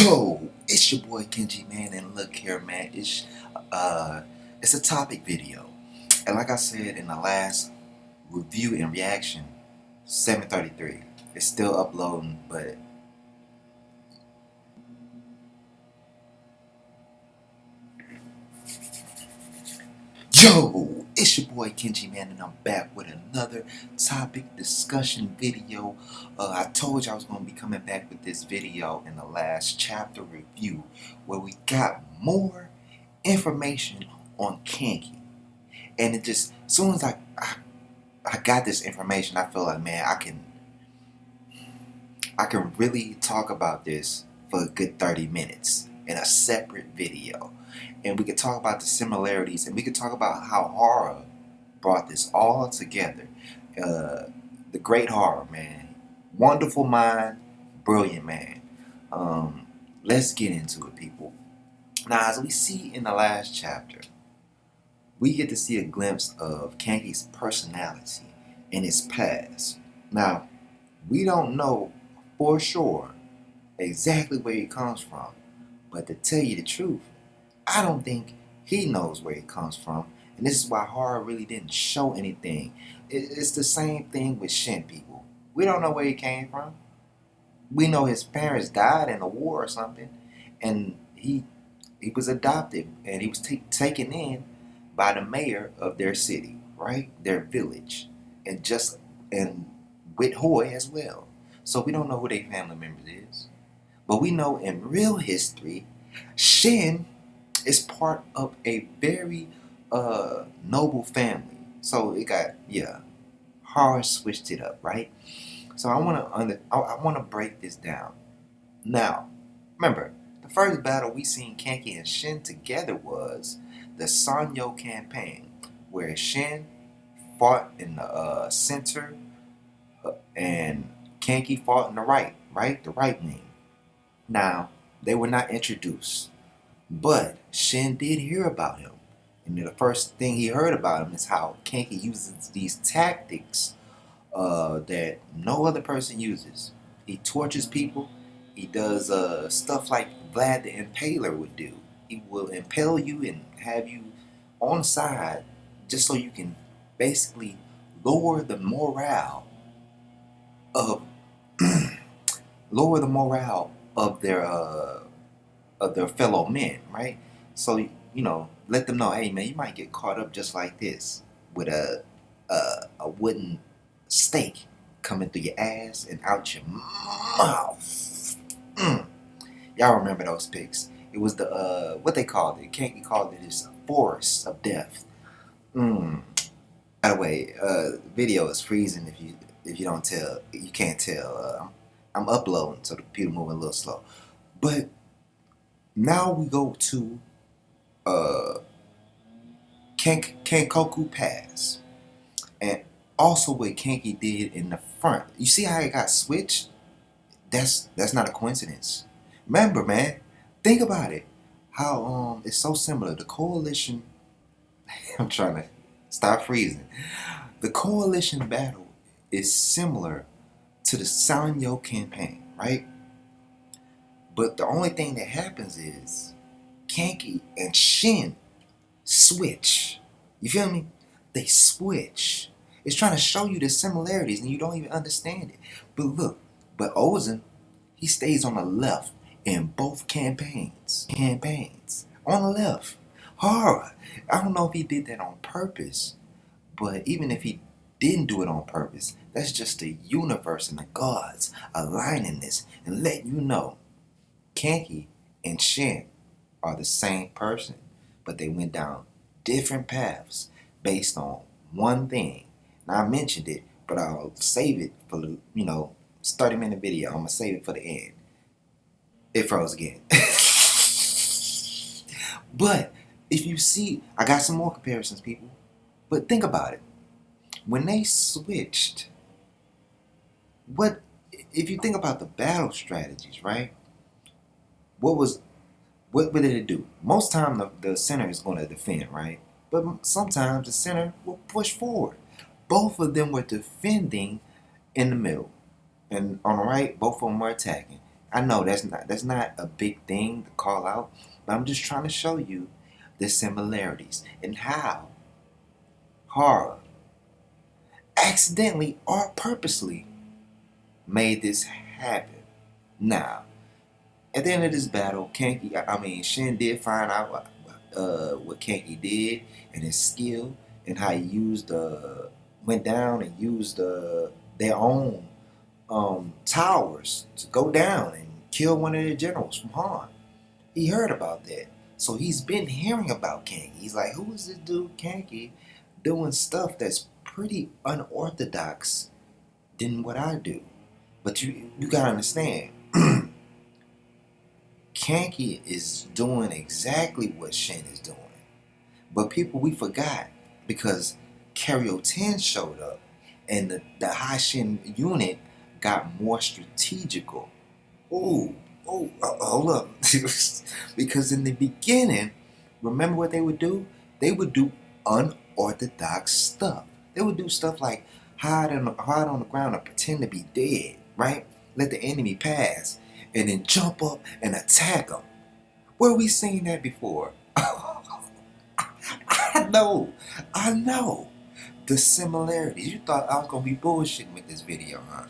Yo, it's your boy Kenji, man, and look here, man, it's a topic video, and like I said in the last review and reaction, 7:33, it's still uploading, but yo, it's your boy Kenji, man, and I'm back with another topic discussion video. I told you I was going to be coming back with this video in the last chapter review, where we got more information on Kanki. And it just, as soon as I got this information, I feel like, man, I can really talk about this for a good 30 minutes in a separate video. And we could talk about the similarities, and we could talk about how horror brought this all together. The great horror, man. Wonderful mind, brilliant man. Let's get into it, people. Now, as we see in the last chapter, we get to see a glimpse of Kanki's personality and his past. Now, we don't know for sure exactly where he comes from, but to tell you the truth, I don't think he knows where he comes from, and this is why horror really didn't show anything. It's the same thing with Shin, people. We don't know where he came from. We know his parents died in a war or something, and he was adopted, and he was taken in by the mayor of their city, right? Their village, and with Hoy as well. So we don't know who their family members is. But we know in real history, Shin is part of a very noble family. So it got, horror switched it up, right? So I wanna break this down. Now, remember, the first battle we seen Kanki and Shin together was the Sanyo campaign, where Shin fought in the center and Kanki fought in the right? The right wing. Now, they were not introduced, but Shin did hear about him. And the first thing he heard about him is how Kanki uses these tactics that no other person uses. He tortures people. He does stuff like Vlad the Impaler would do. He will impale you and have you on side just so you can basically lower the morale of lower the morale of their fellow men, right? So let them know, hey man, you might get caught up just like this with a wooden stake coming through your ass and out your mouth. Y'all remember those pics? It was the what they called it. Kanki called it is forest of death. By the way, video is freezing if you don't tell, you can't tell. I'm uploading, so the computer moving a little slow. But now we go to Kenkoku Pass, and also what Kanki did in the front. You see how it got switched? That's not a coincidence. Remember, man, think about it. How it's so similar. The coalition. I'm trying to stop freezing. The coalition battle is similar to the Sanyo campaign, right? But the only thing that happens is Kanki and Shin switch. You feel me? They switch. It's trying to show you the similarities and you don't even understand it. But look, Ozen, he stays on the left in both campaigns. On the left. Horror. I don't know if he did that on purpose, but even if he didn't do it on purpose, that's just the universe and the gods aligning this and letting you know Kanki and Shin are the same person, but they went down different paths based on one thing. Now I mentioned it, but I'll save it for the, it's 30-minute video. I'm gonna save it for the end. It froze again. But if you see, I got some more comparisons, people. But think about it. When they switched, if you think about the battle strategies, right? What did it do? Most time the center is going to defend, right? But sometimes the center will push forward. Both of them were defending in the middle, and on the right, both of them were attacking. I know that's not a big thing to call out, but I'm just trying to show you the similarities and how horror accidentally or purposely made this happen. Now, at the end of this battle, Shin did find out what Kanki did and his skill and how he went down and used their own towers to go down and kill one of their generals from Han. He heard about that. So he's been hearing about Kanki. He's like, who is this dude Kanki doing stuff that's pretty unorthodox than what I do? But you gotta understand, Kanki is doing exactly what Shin is doing. But people, we forgot because Karyo 10 showed up and the High Shin unit got more strategical. Hold up. Because in the beginning, remember what they would do? They would do unorthodox stuff. They would do stuff like hide on the ground and pretend to be dead, right? Let the enemy pass and then jump up and attack them. Where we seen that before? I know. The similarities. You thought I was gonna be bullshitting with this video, huh?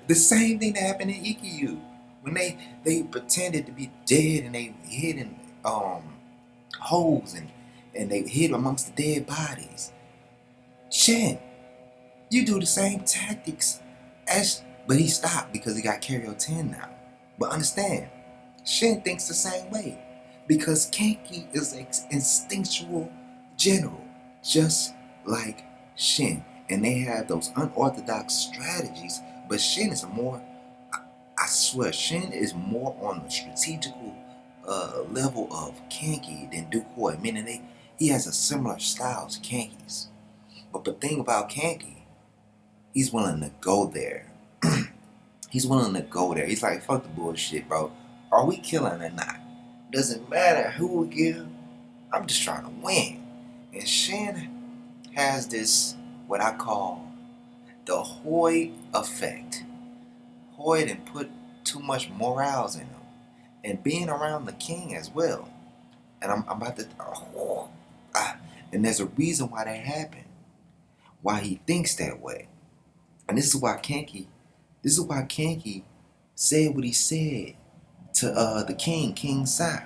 The same thing that happened in Ikkyu. When they pretended to be dead and they hid in holes and they hid amongst the dead bodies. Shin, you do the same tactics but he stopped because he got Karyo 10 now. But understand, Shin thinks the same way because Kanki is an instinctual general, just like Shin. And they have those unorthodox strategies, but Shin is more, I swear, Shin is more on the strategical level of Kanki than Dukoi, meaning he has a similar style to Kanki's. But the thing about Kanki, he's willing to go there. He's willing to go there. He's like, fuck the bullshit, bro. Are we killing or not? Doesn't matter who we kill. I'm just trying to win. And Shin has this, what I call the Hoy effect. Hoy didn't put too much morals in him. And being around the king as well. And I'm about to, and there's a reason why that happened. Why he thinks that way. And this is why Kanki said what he said to the King Sai.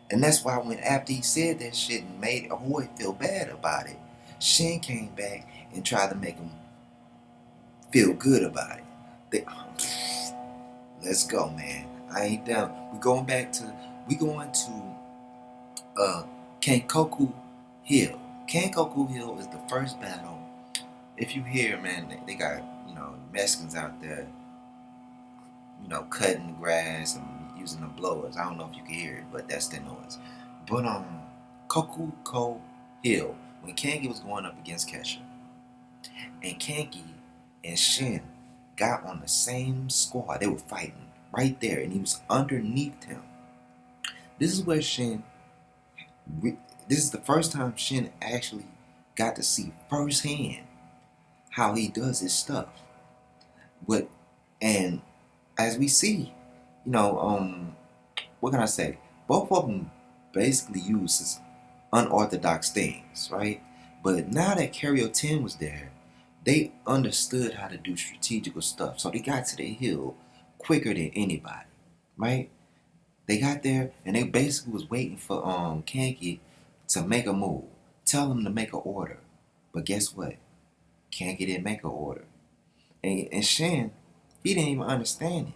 And that's why after he said that shit and made Ahoy feel bad about it, Shin came back and tried to make him feel good about it. Let's go, man. I ain't done. We going to Kankoku Hill. Kankoku Hill is the first battle. If you hear, man, they got, Mexicans out there, cutting the grass and using the blowers. I don't know if you can hear it, but that's the noise. But Kokuko Hill, when Kanki was going up against Kesha, and Kanki and Shin got on the same squad, they were fighting right there, and he was underneath him. This is where this is the first time Shin actually got to see firsthand how he does his stuff. And as we see, what can I say? Both of them basically use unorthodox things, right? But now that Karyo 10 was there, they understood how to do strategical stuff. So they got to the hill quicker than anybody, right? They got there and they basically was waiting for Kanki to make a move. Tell him to make an order. But guess what? Kanki didn't make an order. And Shin, he didn't even understand it.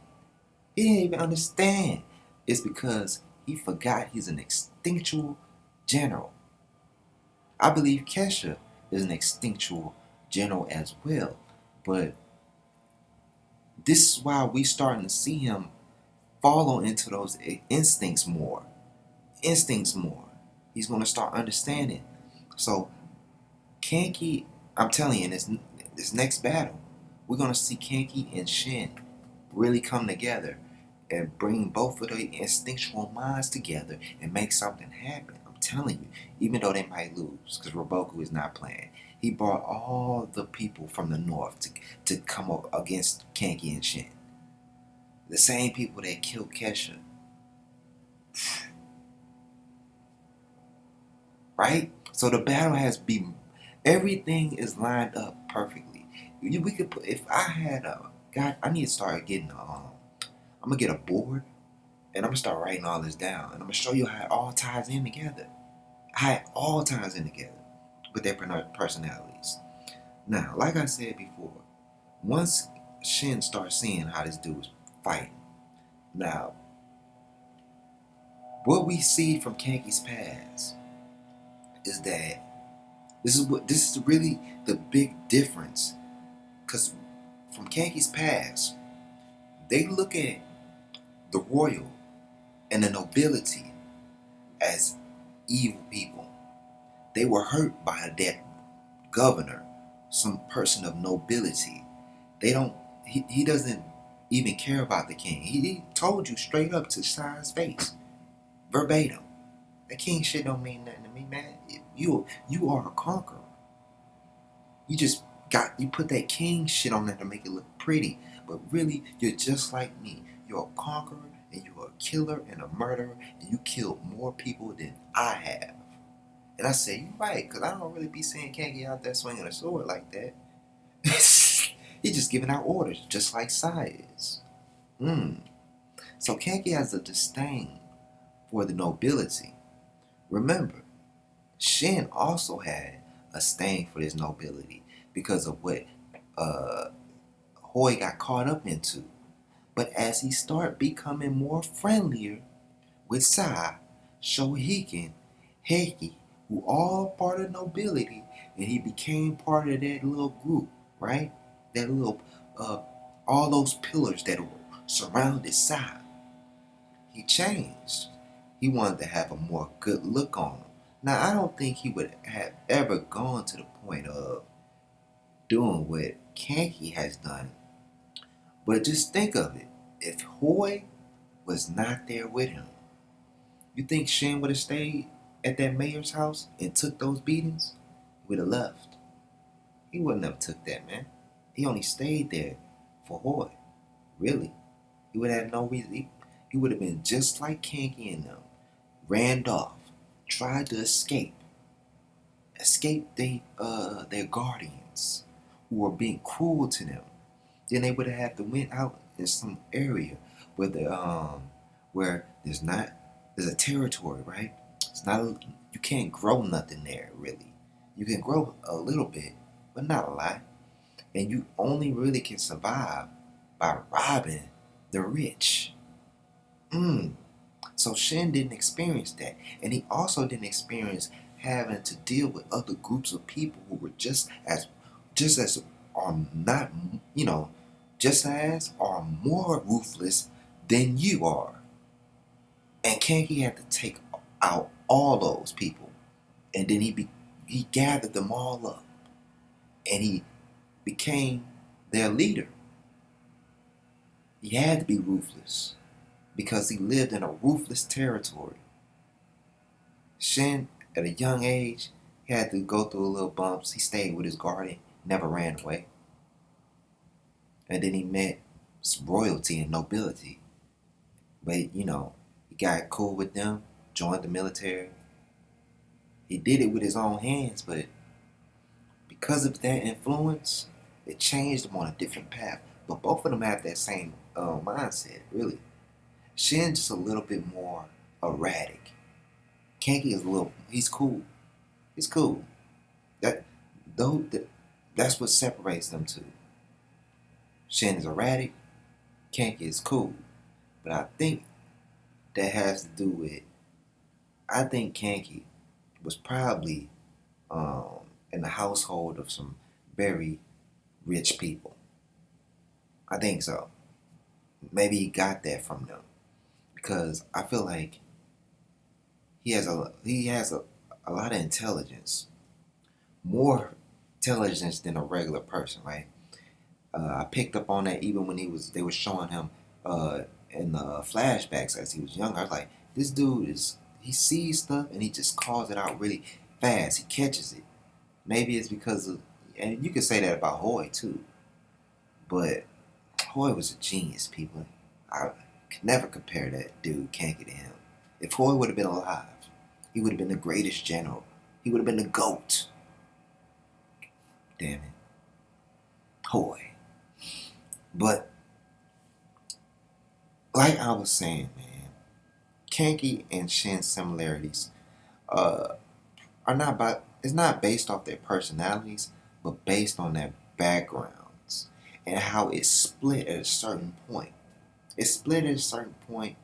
He didn't even understand. It's because he forgot he's an instinctual general. I believe Kesha is an instinctual general as well. But this is why we starting to see him follow into those instincts more. He's going to start understanding. So Kanki, I'm telling you, in this next battle, we're going to see Kanki and Shin really come together and bring both of their instinctual minds together and make something happen. I'm telling you, even though they might lose, because Roboku is not playing. He brought all the people from the north to come up against Kanki and Shin. The same people that killed Kesha. Right? So the battle has been, everything is lined up perfectly. We could put, if I had a, God, I need to start getting I'm gonna get a board and I'm gonna start writing all this down and I'm gonna show you how it all ties in together. How it all ties in together with their personalities. Now, like I said before, once Shin starts seeing how this dude is fighting, now what we see from Kanki's past is that this is really the big difference. Because from Kanki's past, they look at the royal and the nobility as evil people. They were hurt by that governor, some person of nobility. They don't. He doesn't even care about the king. He told you straight up to Shin's face, verbatim. The king shit don't mean nothing to me, man. You are a conqueror. You put that king shit on there to make it look pretty, but really you're just like me. You're a conqueror and you're a killer and a murderer, and you killed more people than I have. And I say, you're right, because I don't really be seeing Kanki out there swinging a sword like that. He's just giving out orders, just like Sai is. So Kanki has a disdain for the nobility. Remember, Shin also had a stain for this nobility because of what Hoy got caught up into. But as he started becoming more friendlier with Sai, Shohiken, Heiki, who all part of nobility, and he became part of that little group, right? That little, all those pillars that surrounded Sai. He changed. He wanted to have a more good look on him. Now, I don't think he would have ever gone to the point of doing what Kanki has done. But just think of it. If Hoy was not there with him, you think Shin would have stayed at that mayor's house and took those beatings? He would have left. He wouldn't have took that, man. He only stayed there for Hoy. Really. He would have no reason. He would have been just like Kanki and them. Ran off. Tried to escape. Escape their guardians who were being cruel to them. Then they would have had to went out in some area where there's a territory, right? It's not you can't grow nothing there really. You can grow a little bit, but not a lot. And you only really can survive by robbing the rich. So Shin didn't experience that, and he also didn't experience having to deal with other groups of people who were just as or not, just as or more ruthless than you are. And Kanki had to take out all those people, and then he gathered them all up, and he became their leader. He had to be ruthless because he lived in a ruthless territory. Shin, at a young age, he had to go through little bumps. He stayed with his guardian, never ran away. And then he met royalty and nobility. But, he got cool with them, joined the military. He did it with his own hands, but because of that influence, it changed him on a different path. But both of them have that same mindset, really. Shin's just a little bit more erratic. Kanki is he's cool. He's cool. That's what separates them two. Shin is erratic, Kanki is cool. But I think that has to do with, I think Kanki was probably in the household of some very rich people. I think so. Maybe he got that from them. Because I feel like he has a lot of intelligence. More intelligence than a regular person, right? I picked up on that even when they were showing him in the flashbacks as he was younger. I was like, this dude he sees stuff and he just calls it out really fast. He catches it. Maybe it's because of, and you can say that about Hoy too. But Hoy was a genius, people. I could never compare that dude Kanki to him. If Hoy would have been alive, he would have been the greatest general. He would have been the GOAT. Damn it. Hoy. But, like I was saying, man, Kanki and Shin's similarities are not about, it's not based off their personalities, but based on their backgrounds and how it split at a certain point. It split at a certain point,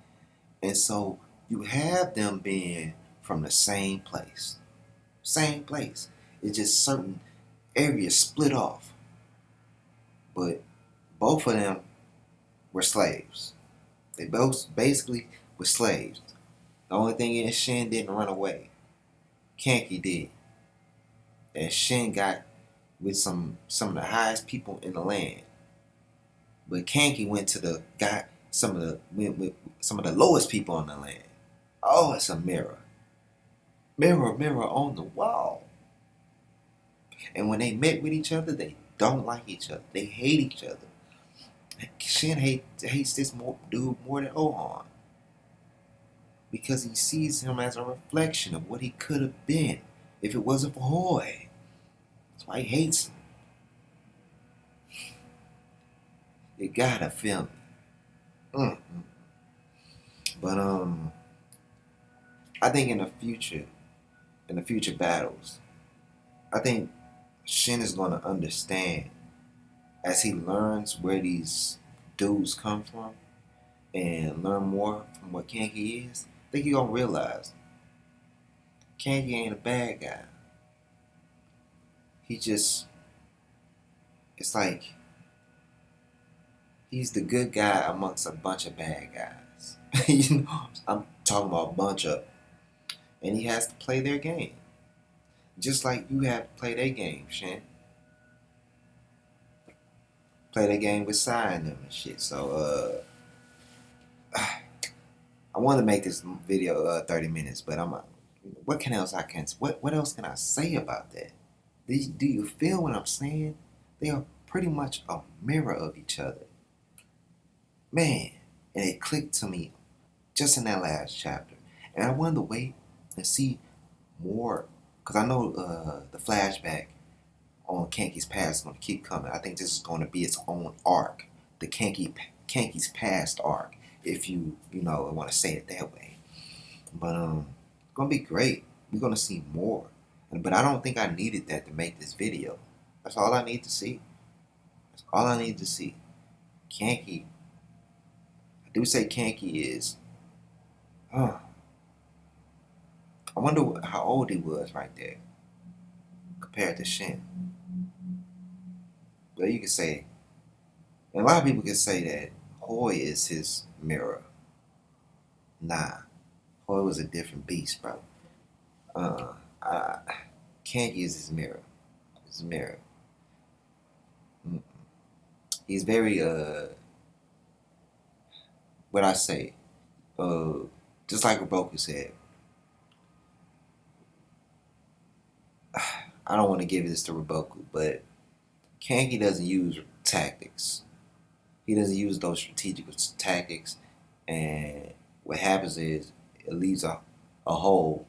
and so you have them being from the same place. Same place. It's just certain areas split off. But both of them were slaves. They both basically were slaves. The only thing is Shin didn't run away. Kanki did. And Shin got with some of the highest people in the land. But Kanki went to the got went with some of the lowest people in the land. Oh, it's a mirror. Mirror, mirror on the wall. And when they met with each other, they don't like each other. They hate each other. Shin hates this dude more than Ohan. Because he sees him as a reflection of what he could have been if it wasn't for Hoy. That's why he hates him. You gotta feel me. But I think in the future battles, I think Shin is gonna understand as he learns where these dudes come from and learn more from what Kanki is. I think he gonna realize Kanki ain't a bad guy. He just, it's like he's the good guy amongst a bunch of bad guys. You know, I'm talking about a bunch of, and he has to play their game, just like you have to play their game, Shin. Play their game with sign them and shit. So I want to make this video 30 minutes, but what else can I say about that? Do you feel what I'm saying? They are pretty much a mirror of each other. Man, and it clicked to me just in that last chapter. And I wanted to wait and see more, because I know the flashback on Kanki's past is going to keep coming. I think this is going to be its own arc, the Kanki's past arc, if you want to say it that way. But it's going to be great. We're going to see more. But I don't think I needed that to make this video. That's all I need to see. That's all I need to see. Kanki. I do say Kanki is. I wonder how old he was right there compared to Shin. But you could say, and a lot of people can say that Hoy is his mirror. Nah, Hoy was a different beast, bro. Kanki is his mirror. His mirror. He's very what I say, just like Roboku said. I don't want to give this to Roboku, but Kanki doesn't use tactics. He doesn't use those strategic tactics, and what happens is it leaves a hole.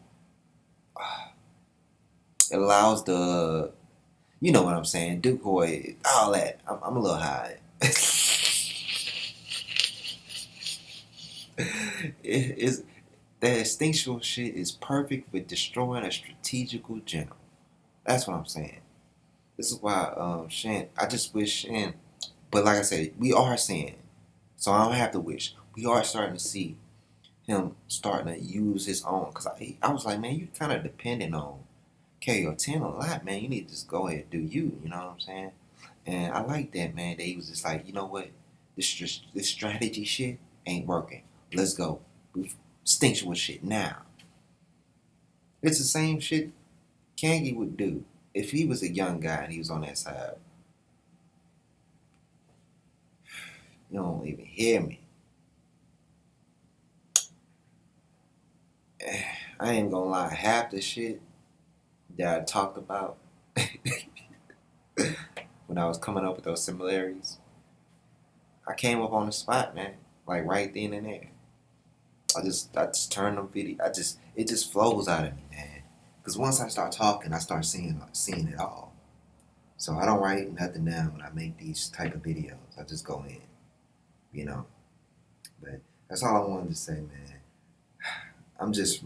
It allows the, you know what I'm saying, Duke Hoy, all that. I'm a little high. It's that instinctual shit is perfect with destroying a strategical general. That's what I'm saying. This is why Shin, I just wish Shin, but like I said, we are seeing, so I don't have to wish. We are starting to see him starting to use his own. Because I was like, man, you kind of dependent on KO10 a lot, man. You need to just go ahead and do you know what I'm saying? And I like that, man, that he was just like, you know what? This strategy shit ain't working. Let's go. Instinctual shit now. It's the same shit Kanki would do if he was a young guy and he was on that side. You don't even hear me. I ain't gonna lie, half the shit that I talked about when I was coming up with those similarities, I came up on the spot, man. like right then and there. I just turn the video. It just flows out of me, man. Cause once I start talking, I start seeing it all. So I don't write nothing down when I make these type of videos. I just go in, you know. But that's all I wanted to say, man. I'm just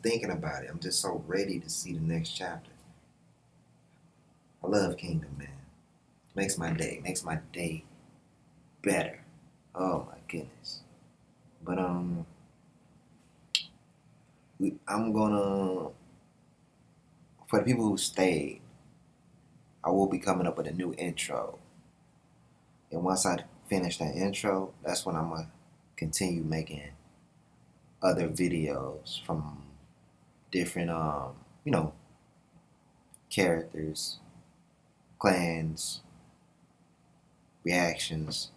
thinking about it. I'm just so ready to see the next chapter. I love Kingdom, man. Makes my day better. Oh my goodness. But I'm gonna, for the people who stayed, I will be coming up with a new intro. And once I finish that intro, that's when I'm gonna continue making other videos from different you know, characters, clans, reactions.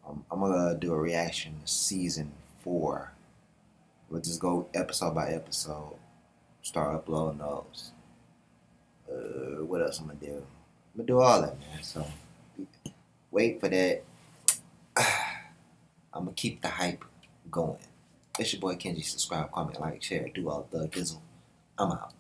I'm gonna do a reaction to season 4. We'll just go episode by episode, start uploading those. What else I'm gonna do? I'm gonna do all that, man. So wait for that. I'm gonna keep the hype going. It's your boy Kenji. Subscribe, comment, like, share, do all the gizzle. I'm out.